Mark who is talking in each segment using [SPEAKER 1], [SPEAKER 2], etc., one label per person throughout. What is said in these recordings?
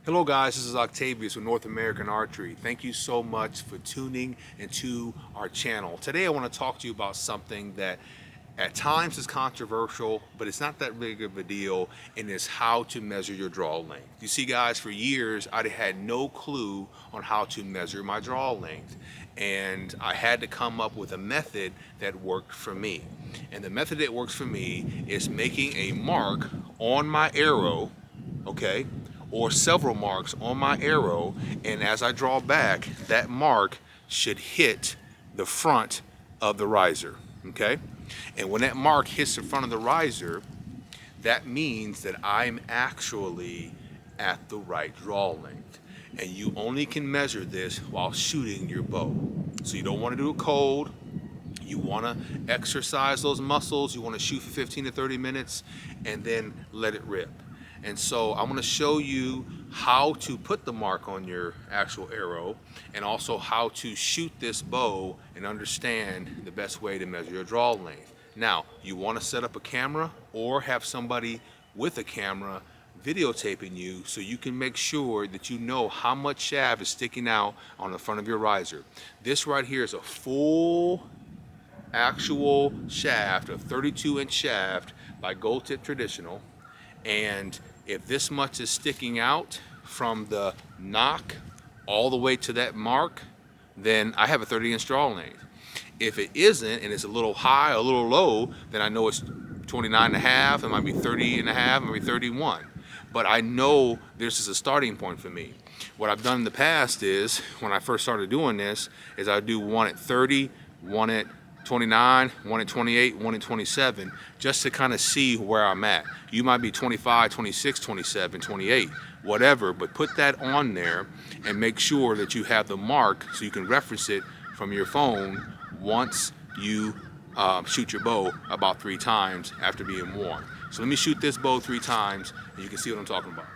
[SPEAKER 1] Hello guys, this is Octavius with North American Archery. Thank you so much for tuning into our channel. Today I want to talk to you about something that at times is controversial, but it's not that big of a deal, and it's how to measure your draw length. You see guys, for years I had no clue on how to measure my draw length, and I had to come up with a method that worked for me. And the method that works for me is making a mark on my arrow, okay, or several marks on my arrow, and as I draw back, that mark should hit the front of the riser, okay? And when that mark hits the front of the riser, that means that I'm actually at the right draw length. And you only can measure this while shooting your bow. So you don't want to do it cold. You want to exercise those muscles. You want to shoot for 15 to 30 minutes and then let it rip. And so I'm going to show you how to put the mark on your actual arrow, and also how to shoot this bow and understand the best way to measure your draw length. Now, you want to set up a camera or have somebody with a camera videotaping you so you can make sure that you know how much shaft is sticking out on the front of your riser. This right here is a full actual shaft, a 32-inch shaft by Gold Tip Traditional. And if this much is sticking out from the knock all the way to that mark, then I have a 30-inch draw length. If it isn't, and it's a little high or a little low, then I know it's 29 and a half, it might be 30 and a half, it might be 31. But I know this is a starting point for me. What I've done in the past is, when I first started doing this, is I do one at 30, one at 29, one at 28, one at 27, just to kind of see where I'm at. You might be 25, 26, 27, 28, whatever, but put that on there and make sure that you have the mark so you can reference it from your phone once you shoot your bow about 3 times after being warned. So let me shoot this bow 3 times and you can see what I'm talking about.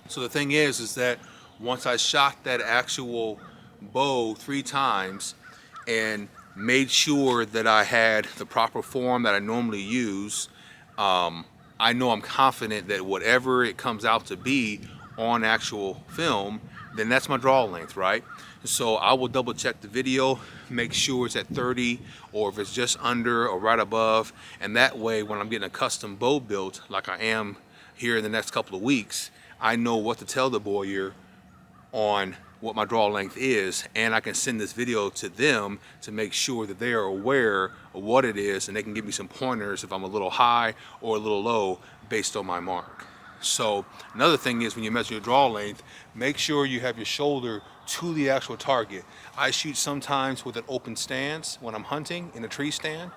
[SPEAKER 1] So the thing is that once I shot that actual bow 3 times and made sure that I had the proper form that I normally use, I know I'm confident that whatever it comes out to be on actual film, then that's my draw length, right? So I will double check the video, make sure it's at 30, or if it's just under or right above, and that way when I'm getting a custom bow built like I am here in the next couple of weeks, I know what to tell the bowyer on what my draw length is, and I can send this video to them to make sure that they are aware of what it is, and they can give me some pointers if I'm a little high or a little low based on my mark. So another thing is, when you measure your draw length, make sure you have your shoulder to the actual target. I shoot sometimes with an open stance when I'm hunting in a tree stand,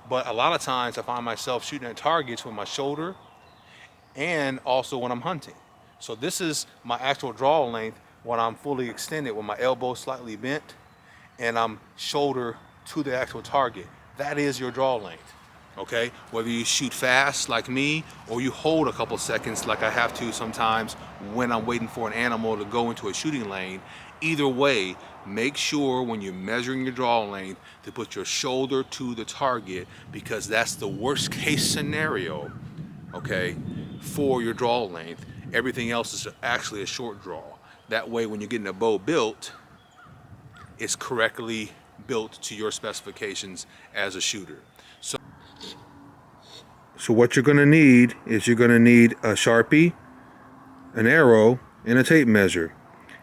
[SPEAKER 1] but a lot of times I find myself shooting at targets with my shoulder and also when I'm hunting. So this is my actual draw length when I'm fully extended with my elbow slightly bent and I'm shoulder to the actual target. That is your draw length, okay? Whether you shoot fast like me or you hold a couple seconds like I have to sometimes when I'm waiting for an animal to go into a shooting lane, either way, make sure when you're measuring your draw length to put your shoulder to the target, because that's the worst case scenario, okay, for your draw length. Everything else is actually a short draw. That way when you're getting a bow built, it's correctly built to your specifications as a shooter. So what you're gonna need is you're gonna need a Sharpie, an arrow, and a tape measure,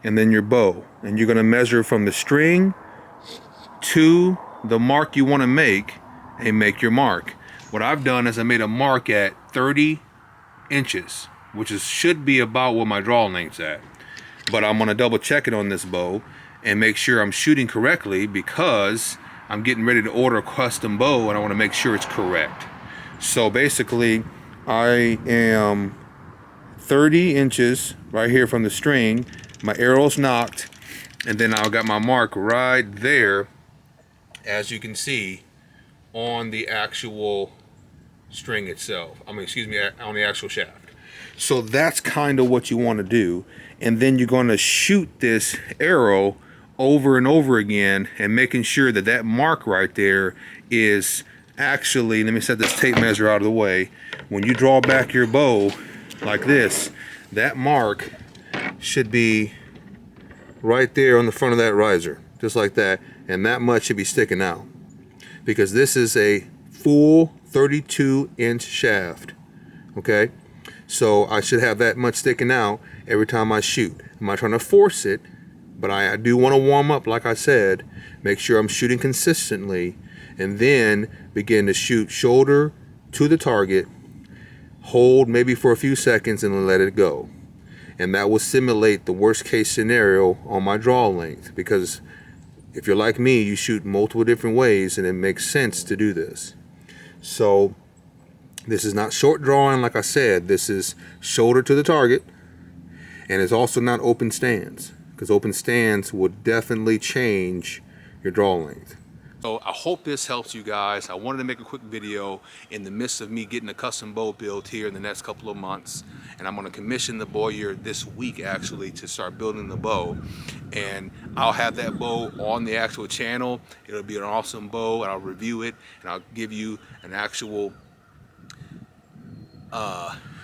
[SPEAKER 1] and then your bow. And you're gonna measure from the string to the mark you wanna make and make your mark. What I've done is I made a mark at 30 inches, which should be about what my draw length's at. But I'm gonna double check it on this bow, and make sure I'm shooting correctly, because I'm getting ready to order a custom bow and I want to make sure it's correct. So basically, I am 30 inches right here from the string. My arrow's knocked, and then I've got my mark right there, as you can see, on the actual string itself. I mean, excuse me, on the actual shaft. So that's kind of what you want to do. And then you're going to shoot this arrow over and over again, and making sure that that mark right there is actually, let me set this tape measure out of the way. When you draw back your bow like this, that mark should be right there on the front of that riser, just like that, and that much should be sticking out, because this is a full 32-inch shaft. Okay, so I should have that much sticking out every time I shoot. I'm not trying to force it, but I do want to warm up, like I said, make sure I'm shooting consistently, and then begin to shoot shoulder to the target, hold maybe for a few seconds, and then let it go. And that will simulate the worst case scenario on my draw length, because if you're like me, you shoot multiple different ways, and it makes sense to do this. So this is not short drawing, like I said, this is shoulder to the target, and it's also not open stance, because open stance will definitely change your draw length. So I hope this helps you guys. I wanted to make a quick video in the midst of me getting a custom bow built here in the next couple of months, and I'm going to commission the bowyer this week actually to start building the bow, and I'll have that bow on the actual channel. It'll be an awesome bow, and I'll review it, and I'll give you an actual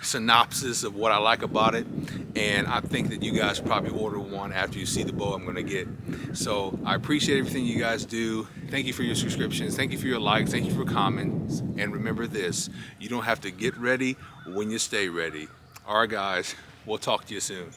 [SPEAKER 1] synopsis of what I like about it. And I think that you guys probably order one after you see the bow I'm going to get. So I appreciate everything you guys do. Thank you for your subscriptions, thank you for your likes, thank you for comments, and remember this: you don't have to get ready when you stay ready. All right guys, we'll talk to you soon.